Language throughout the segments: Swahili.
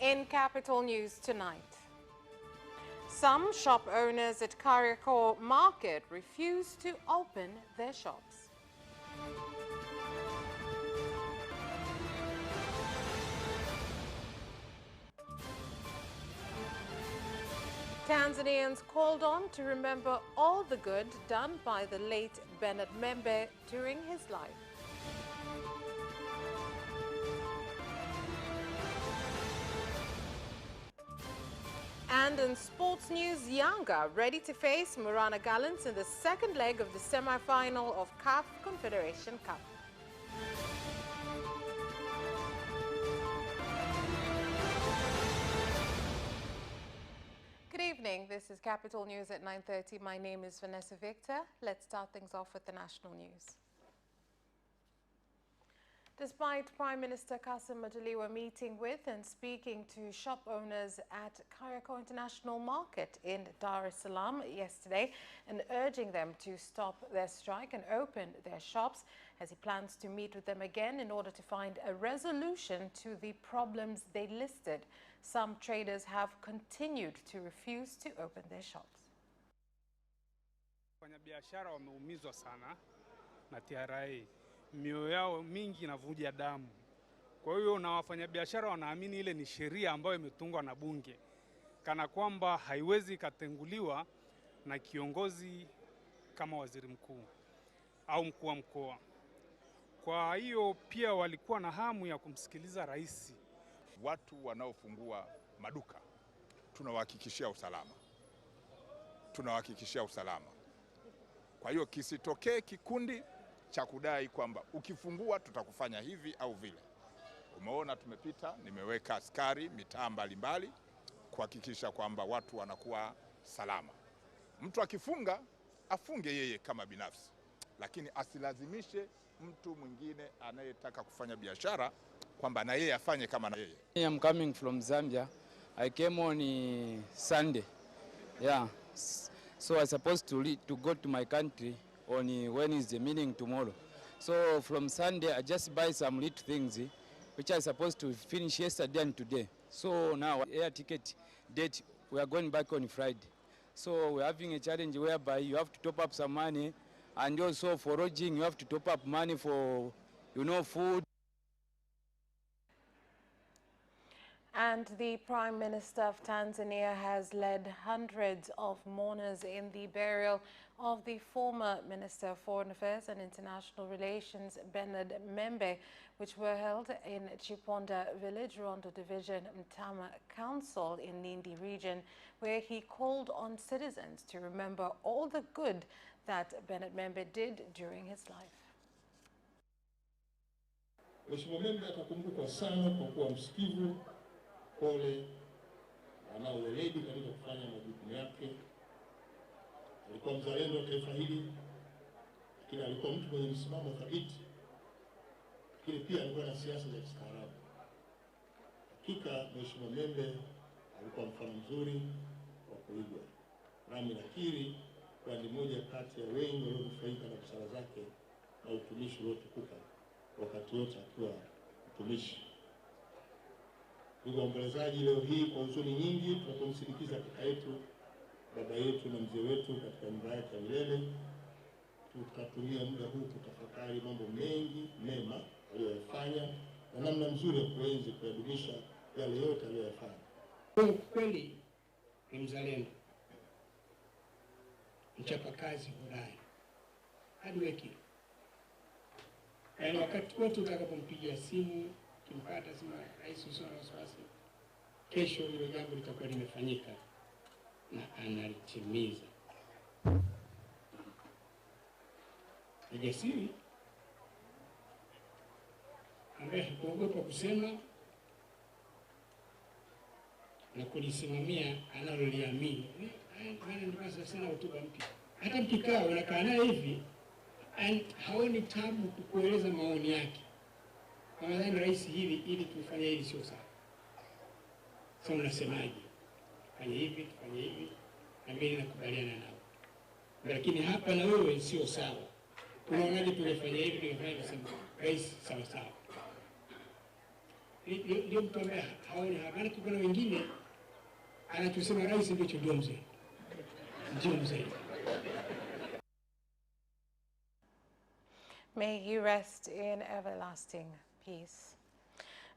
In Capital News tonight, some shop owners at Kariakor Market refuse to open their shops. Tanzanians called on to remember all the good done by the late Bernard Membe during his life. And in sports news, Yanga ready to face Murana Gallants in the second leg of the semi-final of CAF Confederation Cup. Good evening. This is Capital News at 9:30. My name is Vanessa Victor. Let's start things off with the national news. Despite Prime Minister Kassim Majaliwa meeting with and speaking to shop owners at Kariakor International Market in Dar es Salaam yesterday and urging them to stop their strike and open their shops, as he plans to meet with them again in order to find a resolution to the problems they listed, some traders have continued to refuse to open their shops. Wafanyabiashara wameumizwa sana na TRA. Mioyo yao mingi inavuja damu. Kwa hiyo na wafanyabiashara wanaamini ile ni sheria ambayo imetungwa na bunge, kana kwamba haiwezi katenguliwa na kiongozi kama waziri mkuu au mkuu wa mkoa. Kwa hiyo pia walikuwa na hamu ya kumsikiliza rais. Watu wanaofungua maduka tunawahakikishia usalama. Tunawahakikishia usalama. Kwa hiyo kisitokee kikundi cha kudai kwamba ukifungua tutakufanya hivi au vile. Umeona tumepita, nimeweka askari mitaa mbalimbali kuhakikisha kwamba watu wanakuwa salama. Mtu akifunga, afunge yeye kama binafsi, lakini asilazimishe mtu mwingine anayetaka kufanya biashara kwamba na yeye afanye kama na yeye. I am coming from Zambia. I came on Sunday. Yeah. So I supposed to go to my country on Wednesday, meaning tomorrow. So from Sunday, I just buy some little things which I supposed to finish yesterday and today. So now air ticket date, we are going back on Friday. So we're having a challenge whereby you have to top up some money, and also for lodging you have to top up money for, food. And the Prime Minister of Tanzania has led hundreds of mourners in the burial of the former Minister of Foreign Affairs and International Relations, Bernard Membe, which were held in Chiponda Village, Rondo Division, Mtama Council in Nindi region, where he called on citizens to remember all the good that Bernard Membe did during his life. Mheshimiwa Membe atakumbukwa sana kwa kuwa msikivu, pole, ana weledi katika kufanya majukumu yake. Alikuwa mzalendo wa taifa hili, lakini alikuwa mtu mwenye msimamo thabiti, lakini pia alikuwa na siasa za kistaarabu. Hakika Mheshimiwa Membe alikuwa mfano mzuri wa kuigwa. Nami nakiri kwa ni moja kati ya wengi walionufaika na busara zake na utumishi uliotukuka wakati wote akiwa mtumishi. Ndugu waombolezaji, leo hii kwa huzuni nyingi tunapomsindikiza kaka yetu, baba yetu na mzee wetu katika nyumba yake ya milele, tukatumia muda huu kutafakari mambo mengi mema aliyofanya na namna nzuri ya kuenzi kuyadumisha yale yote aliyofanya. Kweli ni mzalendo, mchapakazi hodari hadi weki. Yaani wakati wote utakapompigia simu, kimpata sema rais usio na wasiwasi, kesho hilo jambo litakuwa limefanyika na analitimiza. Ni jasiri ambaye hakuogopa kusema na kulisimamia analoliamini. Ndio sasa na hotuba mpya. Hata mkikao wanakaa naye hivi, haoni tabu kueleza maoni yake. Nadhani rais hili ili tufanye hili sio sawa. Sasa unasemaje? Fanya hivi, tufanye hivi. Na mimi nakubaliana nao. Lakini hapa na wewe sio sawa. Unaonaje tulifanya hivi, tulifanya hivi, rais sawa sawa. ndio mtu ambaye haoni habari. Kuna wengine anachosema rais ndicho ndio mzee. May he rest in everlasting peace.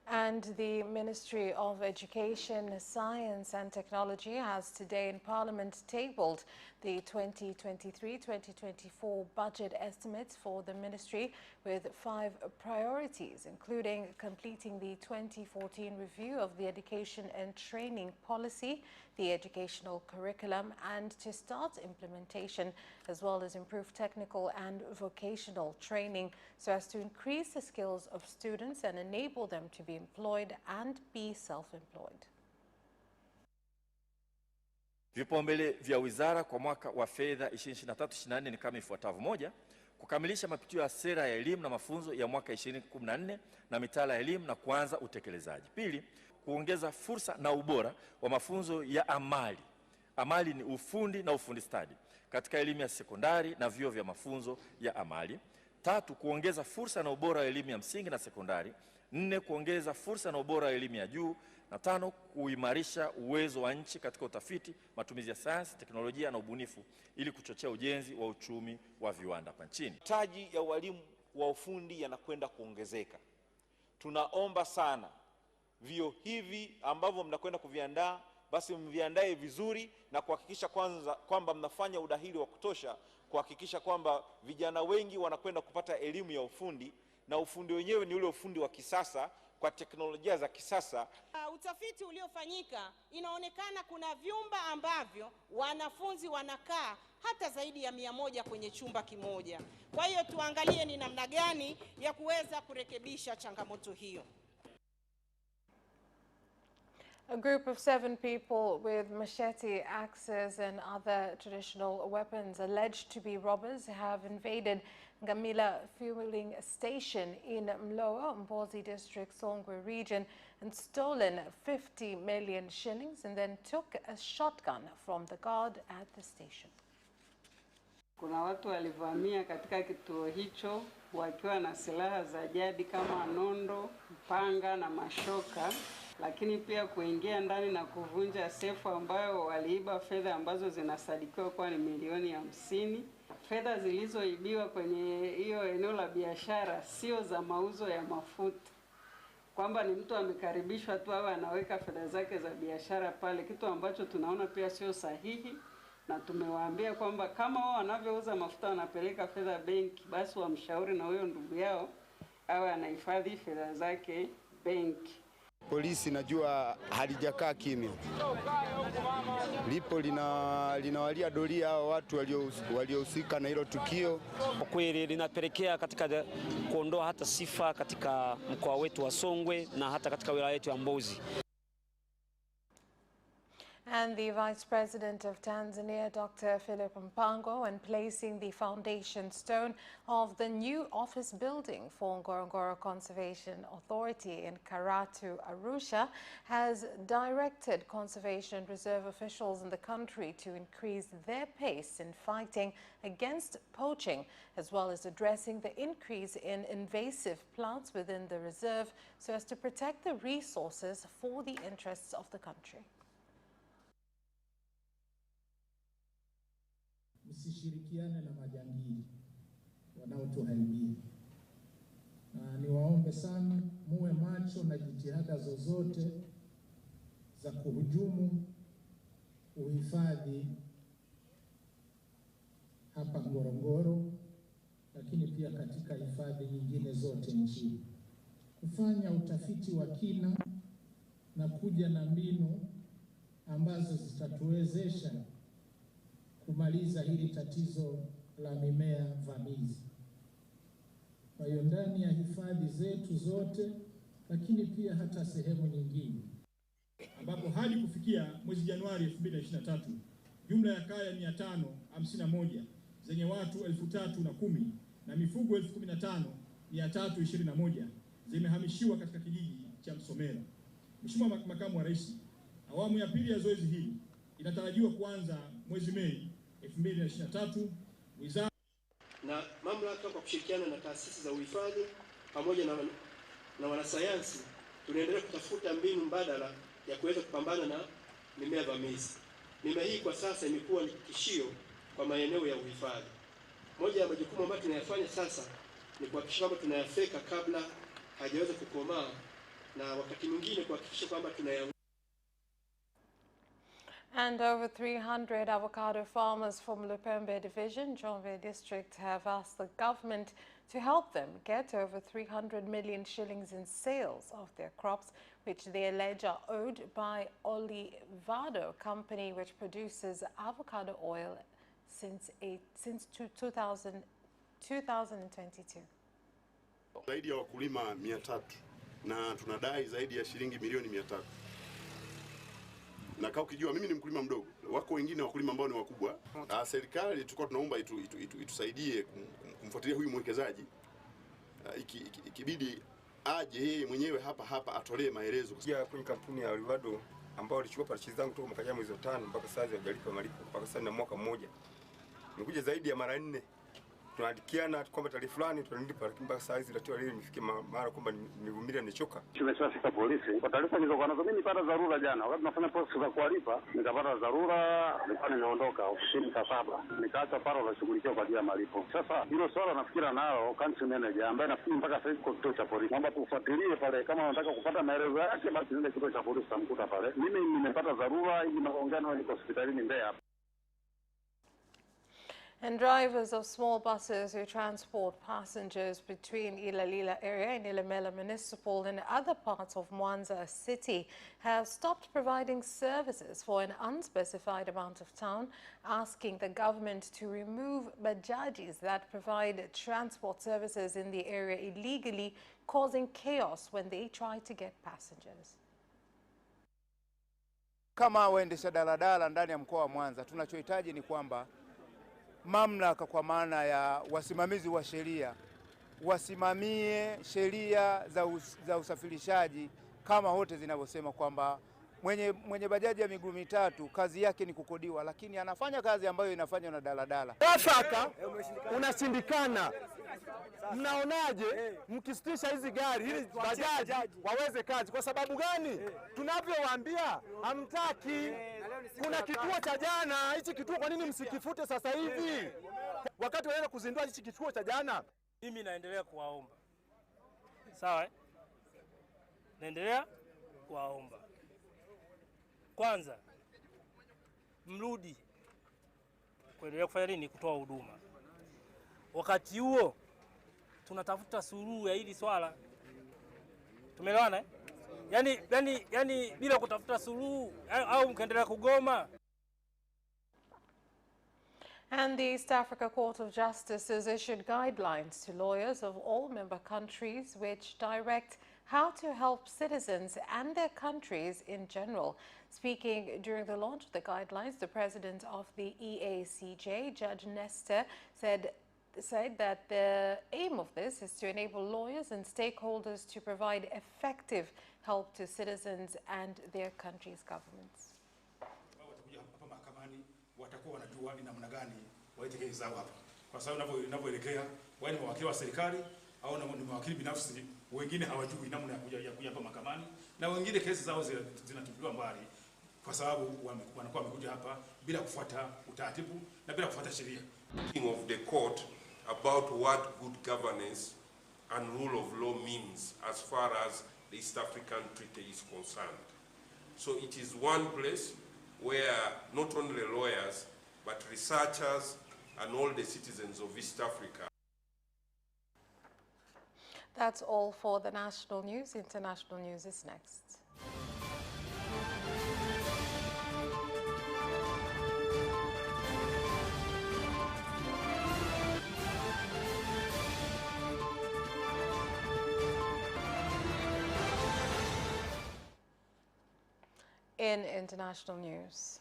And the Ministry of Education, Science and Technology has today in Parliament tabled the 2023-2024 budget estimates for the ministry with 5 priorities, including completing the 2014 review of the education and training policy, the educational curriculum, and to start implementation, as well as improve technical and vocational training so as to increase the skills of students and enable them to be employed and be self-employed. Vipaumbele vya wizara kwa mwaka wa fedha 2023-2024 ni kama ifuatavyo: moja, kukamilisha mapitio ya sera ya elimu na mafunzo ya mwaka 2014 na mitaala ya elimu na kuanza utekelezaji. Pili, kuongeza fursa na ubora wa mafunzo ya amali. Amali ni ufundi na ufundi stadi katika elimu ya sekondari na vyuo vya mafunzo ya amali. Tatu, kuongeza fursa na ubora wa elimu ya msingi na sekondari. 4, kuongeza fursa na ubora wa elimu ya juu. Na 5, kuimarisha uwezo wa nchi katika utafiti, matumizi ya sayansi, teknolojia na ubunifu ili kuchochea ujenzi wa uchumi wa viwanda hapa nchini. Mahitaji ya walimu wa ufundi yanakwenda kuongezeka. Tunaomba sana vio hivi ambavyo mnakwenda kuviandaa, basi mviandae vizuri na kuhakikisha kwanza kwamba mnafanya udahili wa kutosha, kuhakikisha kwamba vijana wengi wanakwenda kupata elimu ya ufundi, na ufundi wenyewe ni ule ufundi wa kisasa kwa teknolojia za kisasa. Utafiti uliofanyika inaonekana kuna vyumba ambavyo wanafunzi wanakaa hata zaidi ya 100 kwenye chumba kimoja. Kwa hiyo tuangalie ni namna gani ya kuweza kurekebisha changamoto hiyo. A group of 7 people with machete, axes and other traditional weapons alleged to be robbers have invaded Ngamila fueling station in Mloa, Mbozi district, Songwe region, and stolen 50 million shillings and then took a shotgun from the guard at the station. Kuna watu walivamia katika kituo hicho wakiwa na silaha za jadi kama nondo, mpanga na mashoka, lakini pia kuingia ndani na kuvunja sefu ambayo waliiba fedha ambazo zinasadikiwa kuwa ni milioni 50. Fedha zilizoibiwa kwenye hiyo eneo la biashara sio za mauzo ya mafuta, kwamba ni mtu amekaribishwa tu awe anaweka fedha zake za biashara pale, kitu ambacho tunaona pia sio sahihi. Na tumewaambia kwamba kama wao wanavyouza mafuta wanapeleka fedha benki, basi wamshauri na huyo ndugu yao awe anahifadhi fedha zake benki. Polisi najua halijakaa kimya, lipo linawalia doria hao watu waliohusika na hilo tukio. Kwa kweli linapelekea katika kuondoa hata sifa katika mkoa wetu wa Songwe na hata katika wilaya yetu ya Mbozi. And the Vice President of Tanzania, Dr. Philip Mpango, when placing the foundation stone of the new office building for Ngorongoro Conservation Authority in Karatu, Arusha, has directed conservation reserve officials in the country to increase their pace in fighting against poaching, as well as addressing the increase in invasive plants within the reserve so as to protect the resources for the interests of the country. Msishirikiane na majangili wanaotuharibia. Niwaombe sana muwe macho na jitihada zozote za kuhujumu uhifadhi hapa Ngorongoro, lakini pia katika hifadhi nyingine zote nchini. Kufanya utafiti wa kina na kuja na mbinu ambazo zitatuwezesha kumaliza hili tatizo la mimea vamizi. Kwa hiyo ndani ya hifadhi zetu zote, lakini pia hata sehemu nyingine, ambapo hadi kufikia mwezi Januari 2023 jumla ya kaya 551 zenye watu 3010 na mifugo 15321 zimehamishiwa katika kijiji cha Msomera. Mheshimiwa Makamu wa Rais, awamu ya pili ya zoezi hili inatarajiwa kuanza mwezi Mei 2023. Wizara na mamlaka kwa kushirikiana na taasisi za uhifadhi pamoja na wanasayansi tunaendelea kutafuta mbinu mbadala ya kuweza kupambana na mimea vamizi. Mimea hii kwa sasa imekuwa ni tishio kwa maeneo ya uhifadhi. Moja ya majukumu ambayo tunayafanya sasa ni kuhakikisha kwamba tunayafeka kabla hajaweza kukomaa, na wakati mwingine kuhakikisha kwamba And over 300 avocado farmers from Lupembe Division, Jombe District, have asked the government to help them get over 300 million shillings in sales of their crops, which they allege are owed by Olivado company, which produces avocado oil since 2022. Zaidi ya wakulima 300 na tunadai zaidi ya shilingi milioni 300. Na kama ukijua mimi ni mkulima mdogo, wako wengine wakulima ambao ni wakubwa. Serikali tulikuwa tunaomba itusaidie kumfuatilia huyu mwekezaji. Ikibidi aje yeye mwenyewe hapa atolee maelezo. Kwenye kampuni ya Olivado ambao walichukua parachichi zangu kutoka mwaka jana mwezi wa 5 mpaka sasa hajalipa malipo mpaka sasa na mwaka mmoja. Nimekuja zaidi ya mara 4. Tunaandikiana kwamba tarehe fulani tunalipa, lakini mpaka saa hizi ratiba ile imefika mara kwamba nivumilia nichoka. Tumeshafika polisi. Kwa taarifa nilizokuwa nazo mimi nilipata dharura jana. Wakati tunafanya process za kulipa, nikapata dharura, nilikuwa nimeondoka ofisini saa 7. Nikaacha pale la shughulikia kwa ajili ya malipo. Sasa hilo swala nafikira nao council manager ambaye nafikiri mpaka sasa hivi kituo cha polisi. Naomba tufuatilie pale, kama wanataka kupata maelezo yake basi nende kituo cha polisi tamkuta pale. Mimi nimepata dharura hivi naongea niko hospitalini Mbeya. And drivers of small buses who transport passengers between Ilalila area and Ilemela Municipal and other parts of Mwanza city have stopped providing services for an unspecified amount of time, asking the government to remove bajajis that provide transport services in the area illegally, causing chaos when they try to get passengers. Kama waendesha daladala ndani ya mkoa wa Mwanza, tunachohitaji ni kwamba mamlaka kwa maana ya wasimamizi wa sheria wasimamie sheria za usafirishaji kama wote zinavyosema kwamba mwenye bajaji ya miguu mitatu kazi yake ni kukodiwa, lakini anafanya kazi ambayo inafanywa na daladala. Wafaka unashindikana. Mnaonaje mkisitisha hizi gari ili bajaji waweze kazi? Kwa sababu gani? Tunavyowaambia hamtaki. Kuna kituo cha jana, hichi kituo kwa nini msikifute sasa hivi? Wakati wanaenda kuzindua hichi kituo cha jana. Mimi naendelea kuwaomba. Sawa? Naendelea kuwaomba. Kwanza mrudi kuendelea kufanya nini? Kutoa huduma. Wakati huo tunatafuta suluhu ya hili swala. Tumeelewana? Yani bila kutafuta suluhu au mkaendelea kugoma. And the East Africa Court of Justice has issued guidelines to lawyers of all member countries which direct how to help citizens and their countries in general. Speaking during the launch of the guidelines, the president of the EACJ, Judge Nestor, said that the aim of this is to enable lawyers and stakeholders to provide effective help to citizens and their countries' governments. Watakuwa wanajua ni namna gani waite kesi zao hapa, kwa sababu ninavyoelekea wao ni mawakili wa serikali au ni mawakili binafsi, wengine hawajui namna ya kuja hapa mahakamani, na wengine kesi zao zinatupiliwa mbali kwa sababu wanakuwa wamekuja hapa bila kufuata utaratibu na bila kufuata sheria. Of the court about what good governance and rule of law means as far as the East African Treaty is concerned. So it is one place where not only lawyers, but researchers and all the citizens of East Africa. That's all for the national news. International news is next. In international news,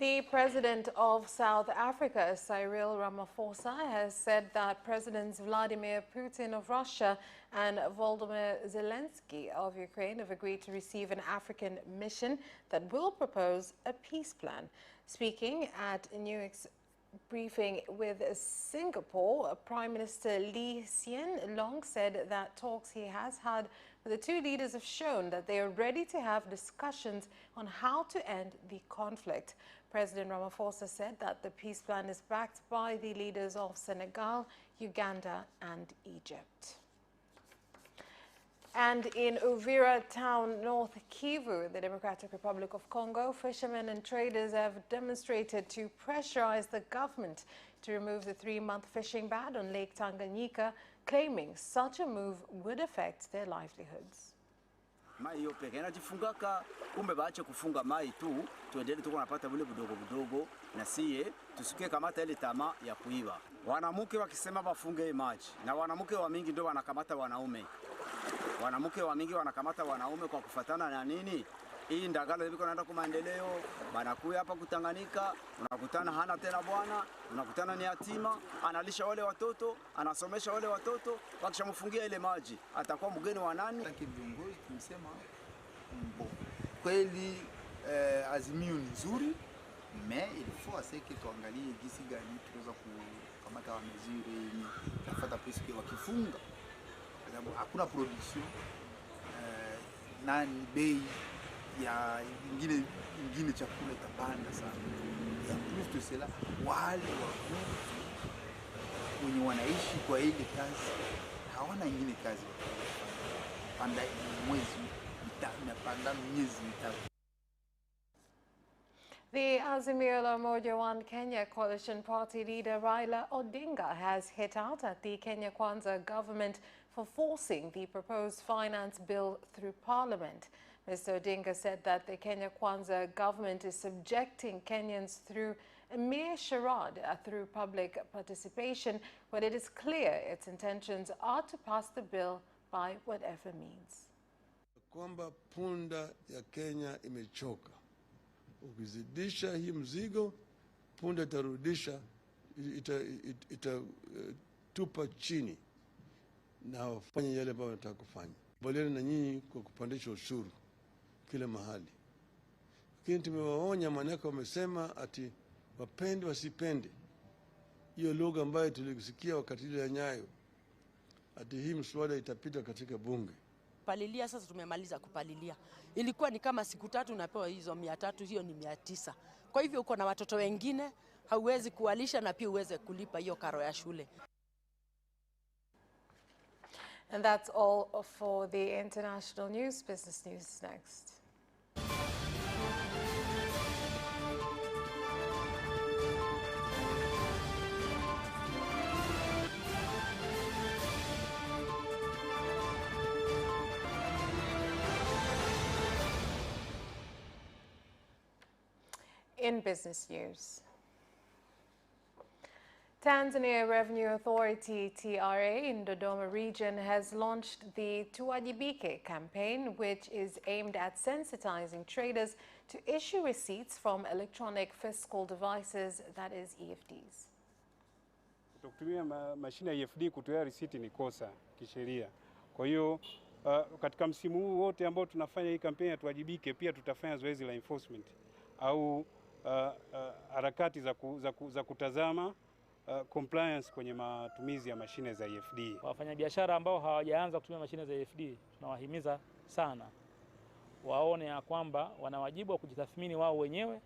the president of South Africa, Cyril Ramaphosa, has said that Presidents Vladimir Putin of Russia and Volodymyr Zelensky of Ukraine have agreed to receive an African mission that will propose a peace plan. Speaking at briefing with Singapore, Prime Minister Lee Hsien Loong said that talks he has had with the two leaders have shown that they are ready to have discussions on how to end the conflict. President Ramaphosa said that the peace plan is backed by the leaders of Senegal, Uganda and Egypt. And in Uvira town, North Kivu, the Democratic Republic of Congo, fishermen and traders have demonstrated to pressurize the government to remove the 3-month fishing ban on Lake Tanganyika, claiming such a move would affect their livelihoods. Mai hiyo peke inajifungaka, kumbe baache kufunga mai tu, tuendelee tuko napata vile budogo budogo na siye tusikie kamata ile tamaa ya kuiba. Wanamke wakisema bafunge maji na wanamke wa mingi ndio wanakamata wanaume. Wanamke wa mingi wanakamata wanaume kwa kufatana na nini? Hii ndagalo hivi kunaenda kwa maendeleo, banakuya hapa Kutanganyika, unakutana hana tena bwana, unakutana ni yatima, analisha wale watoto, anasomesha wale watoto, wakishamfungia ile maji, atakuwa mgeni wa nani? Viongozi tumesema kweli azimio ni nzuri, mais il faut aseke tuangalie jinsi gani tunaweza kukamata wa mesure nafuata pesa wakifunga. Hakuna production nani bei ya ingine chakula itapanda sana. Ya plus de cela wale wenye wanaishi kwa ile kazi hawana ingine kazi panda mwezi mitatu. The Azimio la Umoja One Kenya coalition party leader Raila Odinga has hit out at the Kenya Kwanza government for forcing the proposed finance bill through Parliament. Mr. Odinga said that the Kenya Kwanza government is subjecting Kenyans through a mere charade through public participation, when it is clear its intentions are to pass the bill by whatever means. Kwamba punda ya Kenya imechoka. Ukizidisha hii mzigo, punda itarudisha, itatupa chini na wafanye yale ambayo wanataka kufanya. Boleni na nyinyi kwa kupandisha ushuru kila mahali. Lakini tumewaonya, manake wamesema ati wapende wasipende. Hiyo lugha ambayo tulisikia wakati ile ya Nyayo, ati hii mswada itapita katika bunge. Palilia sasa tumemaliza kupalilia. Ilikuwa ni kama siku 3 unapewa hizo 300, hiyo ni 900. Kwa hivyo uko na watoto wengine hauwezi kuwalisha na pia uweze kulipa hiyo karo ya shule. And that's all for the international news. Business news next. In business news, Tanzania Revenue Authority, TRA, in Dodoma region has launched the Tuwajibike campaign, which is aimed at sensitizing traders to issue receipts from electronic fiscal devices, that is EFDs. Kutumia mashine ya EFD kutoa risiti ni kosa kisheria. Kwa hiyo katika msimu huu wote ambao tunafanya hii kampeni ya Tuwajibike, pia tutafanya zoezi la enforcement au harakati za kutazama compliance kwenye matumizi ya mashine za EFD. Wafanyabiashara ambao hawajaanza kutumia mashine za EFD, tunawahimiza sana waone ya kwamba wana wajibu wa kujitathmini wao wenyewe,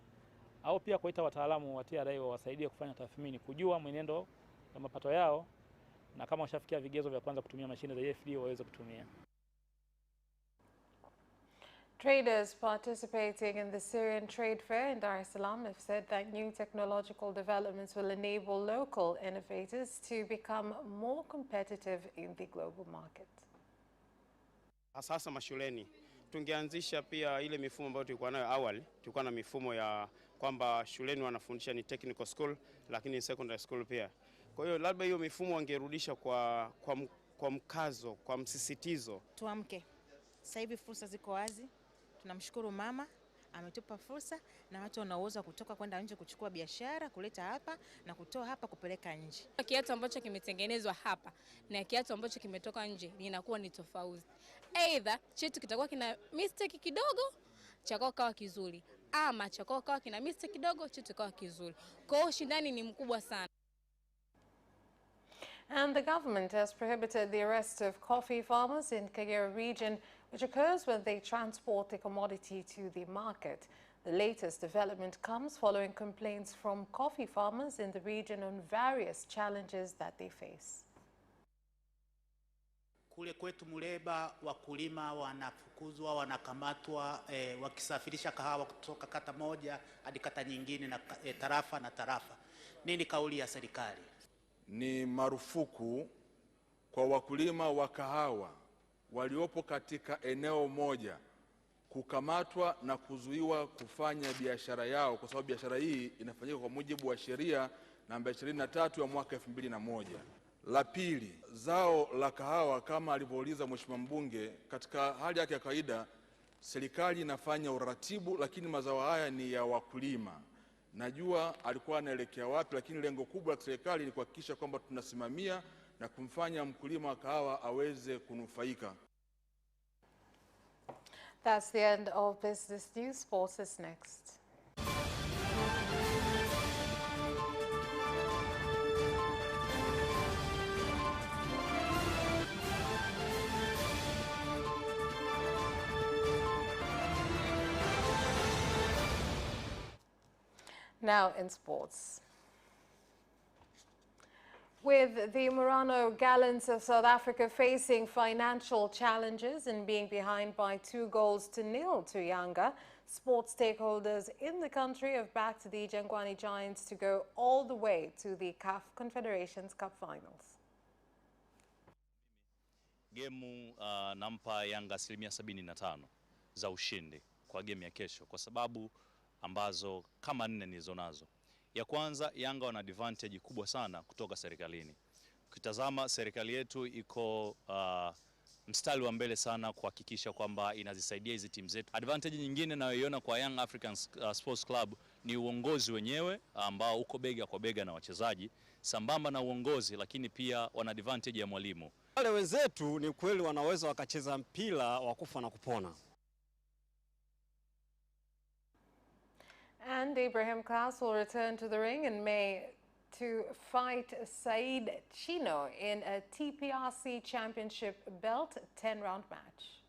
au pia kuita wataalamu wa TRA wawasaidie kufanya tathmini, kujua mwenendo wa mapato yao, na kama washafikia vigezo vya kwanza kutumia mashine za EFD waweze kutumia. Traders participating in the Syrian Trade Fair in Dar es Salaam have said that new technological developments will enable local innovators to become more competitive in the global market. Sasa mashuleni tungeanzisha pia ile mifumo ambayo tulikuwa nayo awali. Tulikuwa na mifumo ya kwamba shuleni wanafundisha ni technical school, lakini secondary school pia. Kwa hiyo labda hiyo mifumo wangerudisha kwa mkazo, kwa msisitizo. Tuamke. Sasa hivi fursa ziko wazi. Tunamshukuru mama ametupa fursa, na watu wanaweza kutoka kwenda nje kuchukua biashara, kuleta hapa na kutoa hapa kupeleka nje. Kiatu ambacho kimetengenezwa hapa na kiatu ambacho kimetoka nje linakuwa ni tofauti. Either chetu kitakuwa kina mistake kidogo, chako kawa kizuri, ama cha kwao kawa kina mistake kidogo, chote kawa kizuri. Kwa hiyo ushindani ni mkubwa sana. And the government has prohibited the arrest of coffee farmers in Kagera region, which occurs when they transport the commodity to the market. The latest development comes following complaints from coffee farmers in the region on various challenges that they face. Kule kwetu Muleba wakulima wanafukuzwa, wanakamatwa wakisafirisha kahawa kutoka kata moja hadi kata nyingine na tarafa na tarafa. Nini kauli ya serikali? Ni marufuku kwa wakulima wa kahawa waliopo katika eneo moja kukamatwa na kuzuiwa kufanya biashara yao, kwa sababu biashara hii inafanyika kwa mujibu wa sheria namba 23 ya mwaka 2001. La pili, zao la kahawa kama alivyouliza mheshimiwa mbunge, katika hali yake ya kawaida serikali inafanya uratibu, lakini mazao haya ni ya wakulima. Najua alikuwa anaelekea wapi, lakini lengo kubwa la serikali ni kuhakikisha kwamba tunasimamia na kumfanya mkulima wa kahawa aweze kunufaika. That's the end of Business News. Sports is next. Now in sports. With the Murano Gallants of South Africa facing financial challenges and being behind by 2-0 to Yanga, sports stakeholders in the country have backed the Jangwani Giants to go all the way to the CAF Confederations Cup finals. Gemu nampa Yanga 75% za ushindi kwa game ya kesho, kwa sababu ambazo kama 4 nilizonazo. Ya kwanza, Yanga wana advantage kubwa sana kutoka serikalini. Ukitazama serikali yetu iko mstari wa mbele sana kuhakikisha kwamba inazisaidia hizi timu zetu. Advantage nyingine nayoiona kwa Young African Sports Club ni uongozi wenyewe ambao uko bega kwa bega na wachezaji, sambamba na uongozi, lakini pia wana advantage ya mwalimu. Wale wenzetu ni kweli wanaweza wakacheza mpira wa kufa na kupona. And Ibrahim Klaas will return to the ring in May to fight Said Chino in a TPRC Championship belt 10-round match.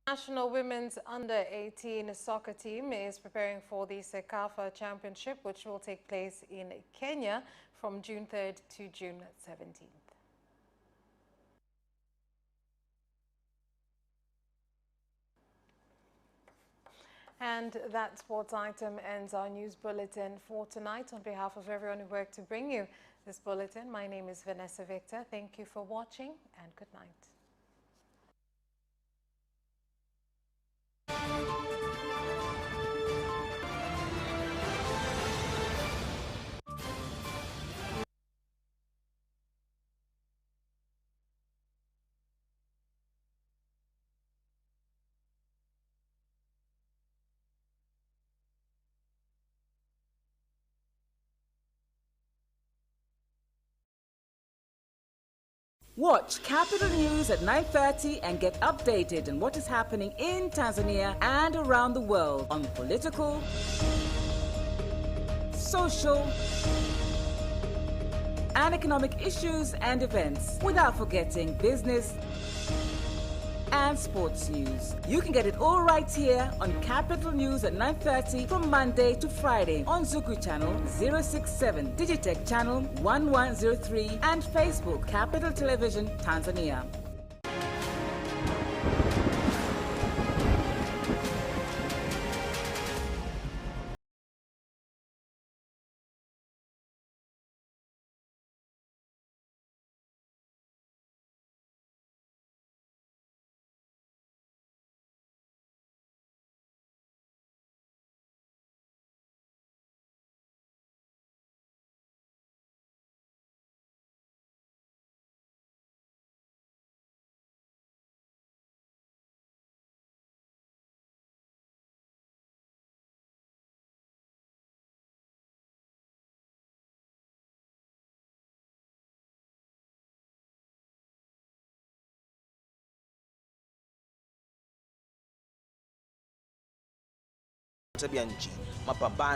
National Women's Under-18 soccer team is preparing for the CECAFA Championship, which will take place in Kenya from June 3rd to June 17th. And that sports item ends our news bulletin for tonight. On behalf of everyone who worked to bring you this bulletin, my name is Vanessa Victor. Thank you for watching and good night. Watch Capital News at 9:30 and get updated on what is happening in Tanzania and around the world on political, social, and economic issues and events, without forgetting business and sports news. You can get it all right here on Capital News at 9:30 from Monday to Friday on Zuku Channel 067, Digitech Channel 1103, and Facebook Capital Television Tanzania. tabia nchi. Mapambano